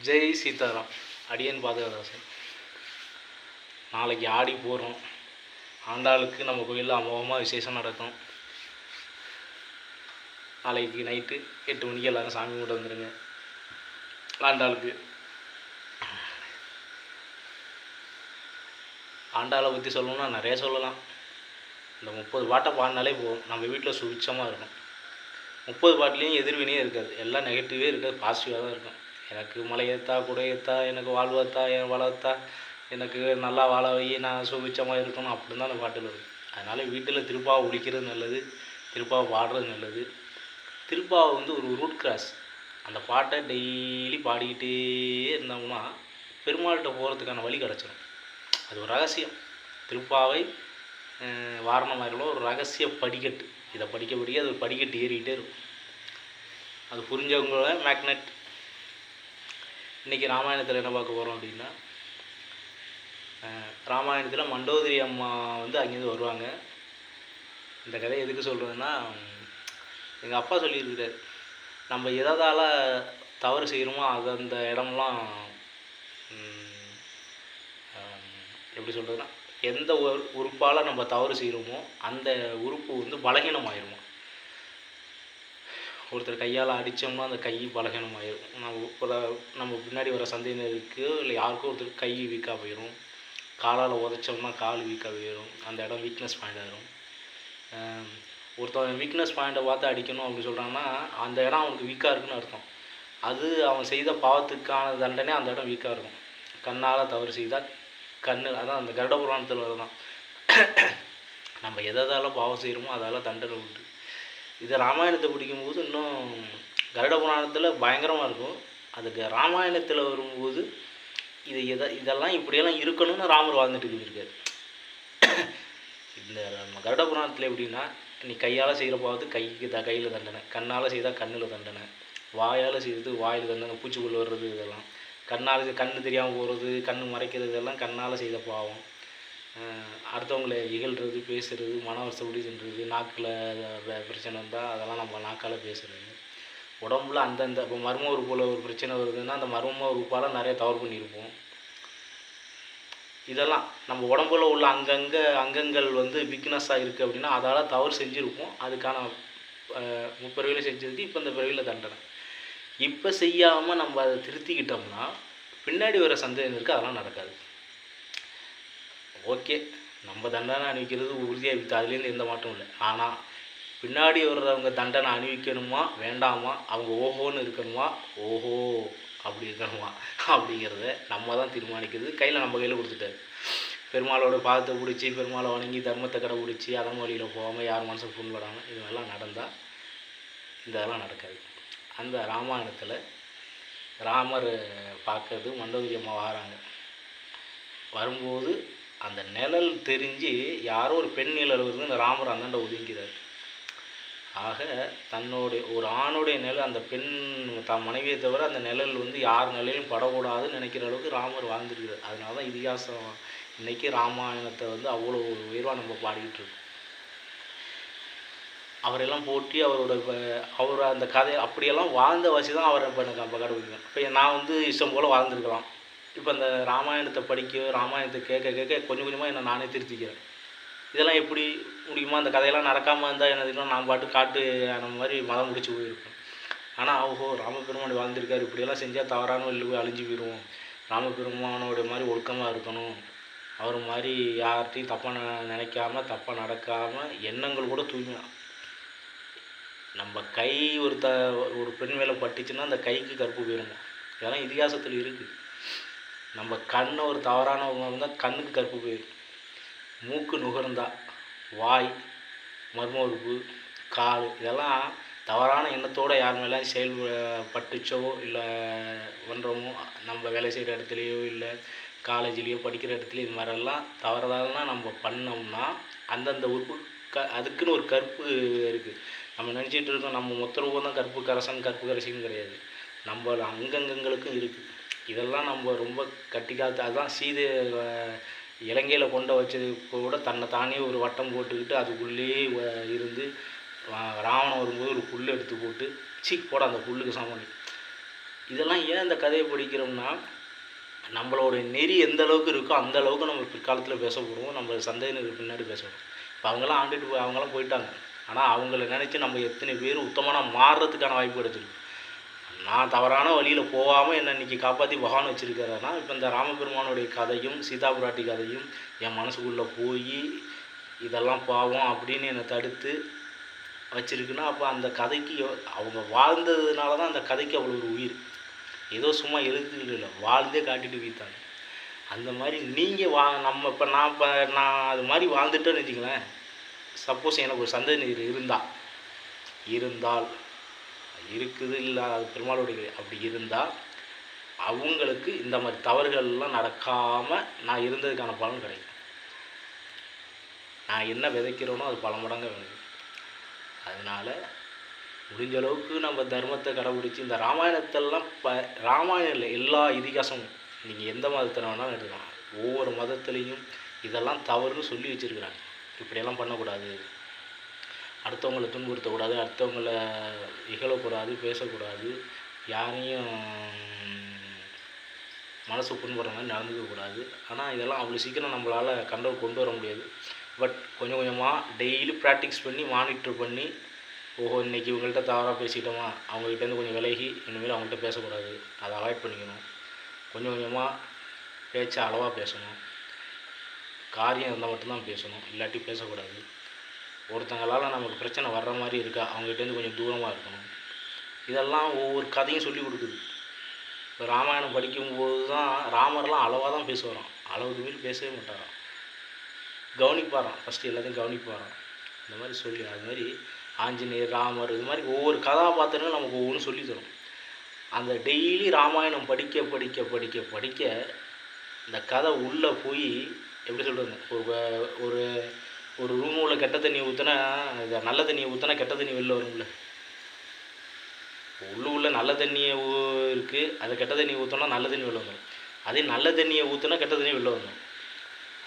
ஜெய் சீதாராம். அடியேன் பாதகதாசன். நாளைக்கு ஆடி போகிறோம். ஆண்டாளுக்கு நம்ம கோயிலில் அமோகமாக விசேஷம் நடக்கும். நாளைக்கு நைட்டு 8 மணிக்கு எல்லோரும் சாமி கும்பிட்டு வந்துடுங்க. ஆண்டாளுக்கு ஆண்டாளை பற்றி சொல்லணும்னா நிறைய சொல்லலாம். இந்த 30 பாட்டை பாடினாலே போகும், நம்ம வீட்டில் சுபிட்சமாக இருக்கும். 30 பாட்டிலையும் எதிர்வினையே இருக்காது, எல்லாம் நெகட்டிவே இருக்காது, பாசிட்டிவாக தான் இருக்கும். எனக்கு மலையேத்தா குடையேத்தா, எனக்கு வாழ்வத்தா, என் வளர்த்தா, எனக்கு நல்லா வாழ வை, நான் சுபிட்சமாக இருக்கணும் அப்படின்னு தான் அந்த பாட்டில் இருக்கும். அதனால் வீட்டில் திருப்பாவை ஒழிக்கிறது நல்லது, திருப்பாவை பாடுறது நல்லது. திருப்பாவை வந்து ஒரு ரூட் கிராஸ். அந்த பாட்டை டெய்லி பாடிக்கிட்டே இருந்தோம்னா பெருமாள்கிட்ட போகிறதுக்கான வழி கிடச்சிடும். அது ஒரு ரகசியம். திருப்பாவை வாரணமாயிரம் ஒரு ரகசிய படிக்கட்டு. இதை படிக்க அது ஒரு படிக்கட்டு ஏறிக்கிட்டே இருக்கும். அது புரிஞ்சவங்கள மேக்னெட். இன்றைக்கி ராமாயணத்தில் என்ன பார்க்க போகிறோம் அப்படின்னா, ராமாயணத்தில் மண்டோதரி அம்மா வந்து அங்கேருந்து வருவாங்க. இந்த கதையை எதுக்கு சொல்கிறதுன்னா, எங்கள் அப்பா சொல்லியிருக்கிறார், நம்ம எதால் தவறு செய்கிறோமோ அது அந்த இடம்லாம் எப்படி சொல்கிறதுனா, எந்த உறுப்பால் நம்ம தவறு செய்கிறோமோ அந்த உறுப்பு வந்து பலகீனமாயிருமோ. ஒருத்தர் கையால் அடித்தோம்னா அந்த கை பலகீனமாயிரும். நம்ம பின்னாடி வர சந்தேகருக்கு இல்லை யாருக்கும் ஒருத்தருக்கு கை வீக்காக போயிடும். காலால் உதைச்சோம்னா கால் வீக்காக போயிடும், அந்த இடம் வீக்னஸ் பாயிண்ட் ஆகிடும். ஒருத்தவன் வீக்னஸ் பாயிண்ட்டை பார்த்து அடிக்கணும் அப்படின்னு சொல்கிறாங்கன்னா அந்த இடம் அவனுக்கு வீக்காக இருக்குன்னு அர்த்தம். அது அவன் செய்த பாவத்துக்கான தண்டனை அந்த இடம் வீக்காக இருக்கும். கண்ணால் தவறு செய்தால் அதான் அந்த கருட புராணத்தில் வருதான், நம்ம எதால் பாவம் செய்கிறோமோ அதால் தண்டனை உண்டு. இதை ராமாயணத்தை பிடிக்கும்போது இன்னும் கருட புராணத்தில் பயங்கரமாக இருக்கும். அதுக்கு ராமாயணத்தில் வரும்போது இதெல்லாம் இப்படியெல்லாம் இருக்கணும்னு ராமர் வாழ்ந்துட்டு இருக்கார். இந்த கருட புராணத்தில் எப்படின்னா, நீ கையால் செய்கிற பாவத்து கையில் தண்டனை, கண்ணால் செய்தால் கண்ணில் தண்டனை, வாயால் செய்கிறது வாயில் தண்டனை, பூச்சிக்குள்ளே வர்றது, இதெல்லாம் கண்ணால் கண்ணு தெரியாமல் போகிறது, கண் மறைக்கிறது, இதெல்லாம் கண்ணால் செய்த பாவம். அடுத்தவங்களை இகழ்கிறது, பேசுகிறது, மன வருஷப்படி சென்றது, நாக்கில் பிரச்சனை இருந்தால் அதெல்லாம் நம்ம நாக்கால் பேசுகிறது. உடம்புல அந்தந்த இப்போ மர்ம உறுப்பில் ஒரு பிரச்சனை வருதுன்னா அந்த மர்ம உறுப்பால் நிறைய தவறு பண்ணியிருப்போம். இதெல்லாம் நம்ம உடம்புல உள்ள அங்கங்கள் வந்து வீக்னஸாக இருக்குது அப்படின்னா அதால் தவறு செஞ்சுருப்போம். அதுக்கான முப்பிறவியில் செஞ்சதுக்கு இப்போ இந்த பிறவியில் தண்டனை. இப்போ செய்யாமல் நம்ம அதை திருத்திக்கிட்டோம்னா பின்னாடி வர சந்தேகம் இருக்குது, அதெல்லாம் நடக்காது. ஓகே, நம்ம தண்டனை அணிவிக்கிறது உறுதியாக இருக்குது, அதுலேருந்து எந்த மாற்றமும் இல்லை. ஆனால் பின்னாடி வர்றவங்க தண்டனை அணிவிக்கணுமா வேண்டாமா, அவங்க ஓஹோன்னு இருக்கணுமா ஓஹோ அப்படி இருக்கணுமா அப்படிங்கிறத நம்ம தான் தீர்மானிக்கிறது. கையில் நம்ம கையில் கொடுத்துட்டாரு. பெருமாளோட பாதத்தை பிடிச்சி, பெருமாளை வணங்கி, தர்மத்தை கடைபிடிச்சி, அதன் வழியில் போகாமல், யார் மனசும் புண்படாமல் இது மாதிரிலாம் நடந்தால் இதெல்லாம் நடக்காது. அந்த ராமாயணத்தில் ராமர் பார்க்கறது மண்டோதரி அம்மா வராங்க. வரும்போது அந்த நிழல் தெரிஞ்சு யாரோ ஒரு பெண் நிழல் வருது, இந்த ராமர் அந்தாண்ட ஒதுங்கிறார். ஆக தன்னுடைய ஒரு ஆணுடைய நிழல், அந்த பெண் தன் மனைவியை தவிர அந்த நிழல் வந்து யார் நிலையிலும் படக்கூடாதுன்னு நினைக்கிற அளவுக்கு ராமர் வாழ்ந்துருக்கிறார். அதனால தான் இதிகாசம் இன்றைக்கி ராமாயணத்தை வந்து அவ்வளோ ஒரு உயர்வாக நம்ம பாடிக்கிட்டு இருக்கோம். அவரெல்லாம் போட்டி அவர் அந்த கதை அப்படியெல்லாம் வாழ்ந்த வாசி தான் அவரை இப்போ எனக்கு கடைபிடிக்கணும். இப்போ நான் வந்து இஷ்டம் போல் வாழ்ந்துருக்கலாம். இப்போ அந்த ராமாயணத்தை ராமாயணத்தை கேட்க கொஞ்சம் கொஞ்சமாக என்னை நானே திருத்திக்கிறேன். இதெல்லாம் எப்படி முடியுமா, அந்த கதையெல்லாம் நடக்காமல் இருந்தால் என்னதுன்னா நான் பாட்டு காட்டு அந்த மாதிரி மதம் முடிச்சு போயிருப்பேன். ஆனால் ஓஹோ, ராமபெருமான் வாழ்ந்திருக்காரு, இப்படியெல்லாம் செஞ்சால் தவறான இல்லை அழிஞ்சு போயிடுவோம், ராமபெருமானோட மாதிரி ஒழுக்கமாக இருக்கணும், அவர் மாதிரி யார்கிட்டையும் தப்பாக நினைக்காம தப்பாக நடக்காமல் எண்ணங்கள் கூட தூய்மையாக. நம்ம கை ஒரு பெண் மேலே பட்டுச்சுன்னா அந்த கைக்கு கருப்பு போயிடுமா, இதெல்லாம் இதிகாசத்தில் இருக்குது. நம்ம கண்ணை ஒரு தவறானவங்க இருந்தால் கண்ணுக்கு கருப்பு போயிடும். மூக்கு நுகர்ந்தா, வாய், மர்ம உறுப்பு, கால், இதெல்லாம் தவறான எண்ணத்தோடு யார் மேலே செயல்பட்டுச்சோ இல்லை பண்ணுறோமோ, நம்ம வேலை செய்கிற இடத்துலையோ இல்லை காலேஜ்லேயோ படிக்கிற இடத்துலையோ இது மாதிரிலாம் தவறுதலாம் நம்ம பண்ணோம்னா அந்தந்த உறுப்பு அதுக்குன்னு ஒரு கற்பு இருக்குது. நம்ம நினச்சிட்டு இருக்கோம் நம்ம மொத்த ரூபம் தான் கற்பு கரசின்னு கிடையாது, நம்ம அங்கங்களுக்கும் இருக்குது. இதெல்லாம் நம்ம ரொம்ப கட்டிக்காத்து. அதுதான் சீதை இலங்கையில் கொண்டு வச்சது கூட தன்னை தானே ஒரு வட்டம் போட்டுக்கிட்டு அதுக்குள்ளேயே இருந்து ராவணன் வரும்போது ஒரு புல் எடுத்து போட்டு போட அந்த புல்லுக்கு சமம். இதெல்லாம் ஏன் இந்த கதையை படிக்கிறோம்னா, நம்மளோட நெறி எந்த அளவுக்கு இருக்கோ அந்த அளவுக்கு நம்ம பிற்காலத்தில் பேச போடுவோம், நம்ம சந்ததியினருக்கு பின்னாடி பேச இப்போ அவங்களாம் அவங்களாம் போயிட்டாங்க. ஆனால் அவங்கள நினச்சி நம்ம எத்தனை பேர் உத்தமனா மாறுறதுக்கான வாய்ப்பு கிடச்சிருக்கு. நான் தவறான வழியில் போகாமல் என்னை இன்றைக்கி காப்பாற்றி பகவான் வச்சுருக்கிறேன்னா, இப்போ இந்த ராமபெருமானுடைய கதையும் சீதா பிராட்டி கதையும் என் மனசுக்குள்ளே போய் இதெல்லாம் பாவம் அப்படின்னு என்னை தடுத்து வச்சுருக்குன்னா, அப்போ அந்த கதைக்கு அவங்க வாழ்ந்ததுனால தான் அந்த கதைக்கு அவ்வளோ ஒரு உயிர். ஏதோ சும்மா எழுதுகள் இல்லை, வாழ்ந்தே காட்டிட்டு வீத்தாங்க. அந்த மாதிரி நீங்கள் நம்ம இப்போ நான் அது மாதிரி வாழ்ந்துட்டேன்னு வச்சுங்களேன். சப்போஸ் எனக்கு ஒரு சந்ததியினர் இருந்தால் இருக்குது, இல்லை அது பெருமாளுடைய அப்படி இருந்தால் அவங்களுக்கு இந்த மாதிரி தவறுகள்லாம் நடக்காமல் நான் இருந்ததுக்கான பலன் கிடைக்கும். நான் என்ன விதைக்கிறோனோ அது பல மடங்கு விளையும். அதனால் முடிஞ்ச அளவுக்கு நம்ம தர்மத்தை கடைபிடிச்சி இந்த ராமாயணத்தெல்லாம் ராமாயணம் இல்லை, எல்லா இதிகாசமும் நீங்கள் எந்த மதத்தில் வேணாலும் எடுக்கலாம். ஒவ்வொரு மதத்துலேயும் இதெல்லாம் தவறுன்னு சொல்லி வச்சுருக்குறாங்க. இப்படியெல்லாம் பண்ணக்கூடாது, அடுத்தவங்களை துன்புறுத்தக்கூடாது, அடுத்தவங்களை இகழக்கூடாது, பேசக்கூடாது, யாரையும் மனசு புண்படுற மாதிரி நடந்துக்கக்கூடாது. ஆனால் இதெல்லாம் அவ்வளோ சீக்கிரம் நம்மளால் கண்ட்ரோல் கொண்டு வர முடியாது. பட் கொஞ்சம் கொஞ்சமாக டெய்லி ப்ராக்டிஸ் பண்ணி மானிட்டர் பண்ணி, ஓஹோ இன்றைக்கி இவங்கள்ட்ட தவறாக பேசிட்டோமா, அவங்ககிட்டேருந்து கொஞ்சம் விலகி இனிமேல் அவங்கள்ட்ட பேசக்கூடாது, அதை அவாய்ட் பண்ணிக்கணும். கொஞ்சம் கொஞ்சமாக பேச்சை அளவாக பேசணும், காரியம் இருந்தால் மட்டும்தான் பேசணும், இல்லாட்டி பேசக்கூடாது. ஒருத்தங்களால் நமக்கு பிரச்சனை வர்ற மாதிரி இருக்கா, அவங்ககிட்டேருந்து கொஞ்சம் தூரமாக இருக்கணும். இதெல்லாம் ஒவ்வொரு கதையும் சொல்லி கொடுக்குது. இப்போ ராமாயணம் படிக்கும்போது தான் ராமர்லாம் அளவாக தான் பேசுவாராம், அளவுக்கு மீறி பேசவே மாட்டாராம், கவனிப்பாராம், ஃபஸ்ட்டு எல்லாத்தையும் கவனிப்பாராம். இந்த மாதிரி சொல்லி அது மாதிரி ஆஞ்சநேயர், ராமர், இது மாதிரி ஒவ்வொரு கதாபாத்திரங்களும் நமக்கு ஒவ்வொன்றும் சொல்லி தரும். அந்த டெய்லி ராமாயணம் படிக்க படிக்க படிக்க படிக்க இந்த கதை உள்ளே போய் எப்படி சொல்கிறது, ஒரு ஒரு ரூமில் கெட்ட தண்ணி ஊற்றினா நல்ல தண்ணியை ஊற்றினா கெட்ட தண்ணி வெளில வரும்ல, உள்ள நல்ல தண்ணியை இருக்குது, அதை கெட்ட தண்ணி ஊற்றினா நல்ல தண்ணி வெளில வந்துடும். அதே நல்ல தண்ணியை ஊற்றினா கெட்ட தண்ணி வெளில வந்துடும்.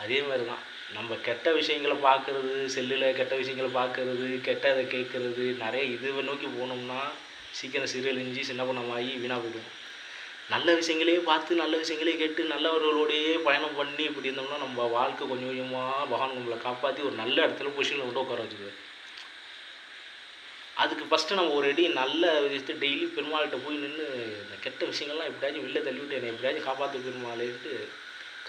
அதே மாதிரி தான் நம்ம கெட்ட விஷயங்களை பார்க்குறது, செல்லில் கெட்ட விஷயங்களை பார்க்குறது, கெட்டதை கேட்குறது, நிறைய இதுவை நோக்கி போனோம்னா சீக்கிரம் சீரழிஞ்சு சின்ன பண்ணமாகி வீணாக போய்டும். நல்ல விஷயங்களே பார்த்து நல்ல விஷயங்களே கேட்டு நல்லவர்களோடையே பயணம் பண்ணி இப்படி இருந்தோம்னா நம்ம வாழ்க்கை கொஞ்சம் கொஞ்சமாக பகவான் நம்மளை காப்பாற்றி ஒரு நல்ல இடத்துல பொசிஷனில் கொண்டு உட்கார வச்சுக்குவார். அதுக்கு ஃபஸ்ட்டு நம்ம ஒரு அடி நல்ல விஷயத்தை டெய்லி பெருமாள்கிட்ட போய் நின்று இந்த கெட்ட விஷயங்கள்லாம் எப்படியாச்சும் வெளில தள்ளிவிட்டு என்னை எப்படியாச்சும் காப்பாற்ற பெருமாளேன்ட்டு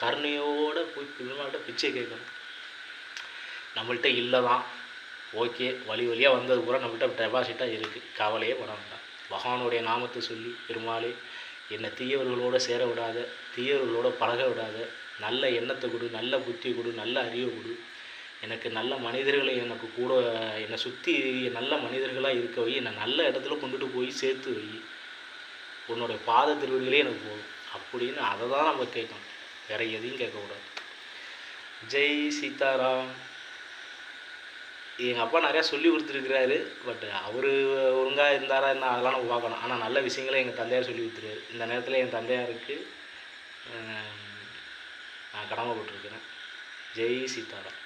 கருணையோடு போய் பெருமாள்கிட்ட பிச்சை கேட்கணும். நம்மள்கிட்ட இல்லை தான், ஓகே, வழியாக வந்தது பூரா நம்மள்கிட்ட டெபாசிட்டாக இருக்குது, கவலையே பட வேண்டாம். பகவானுடைய நாமத்தை சொல்லி, பெருமாளே என்னை தீயவர்களோடு சேர விடாத, தீயவர்களோட பழக விடாத, நல்ல எண்ணத்தை கொடு, நல்ல புத்தி கொடு, நல்ல அறிவை கொடு, எனக்கு நல்ல மனிதர்களை எனக்கு கூட என்னை சுற்றி நல்ல மனிதர்களாக இருக்க வை, என்னை நல்ல இடத்துல கொண்டுட்டு போய் சேர்த்து வை, உன்னோடைய பாத திருவடிகளே எனக்கு போதும் அப்படின்னு அதை தான் நம்ம கேட்கணும், வேறு எதையும் கேட்கக்கூடாது. ஜெய் சீதாராம். எங்கள் அப்பா நிறையா சொல்லி கொடுத்துருக்குறாரு, பட் அவர் ஒழுங்காக இருந்தாரா என்ன அதெல்லாம் நம்ம பார்க்கணும். ஆனால் நல்ல விஷயங்களை எங்கள் தந்தையார் சொல்லி கொடுத்துருவாரு. இந்த நேரத்தில் என் தந்தையாருக்கு நான் கடமைப்பட்டிருக்கிறேன். ஜெய் சீதாராம்.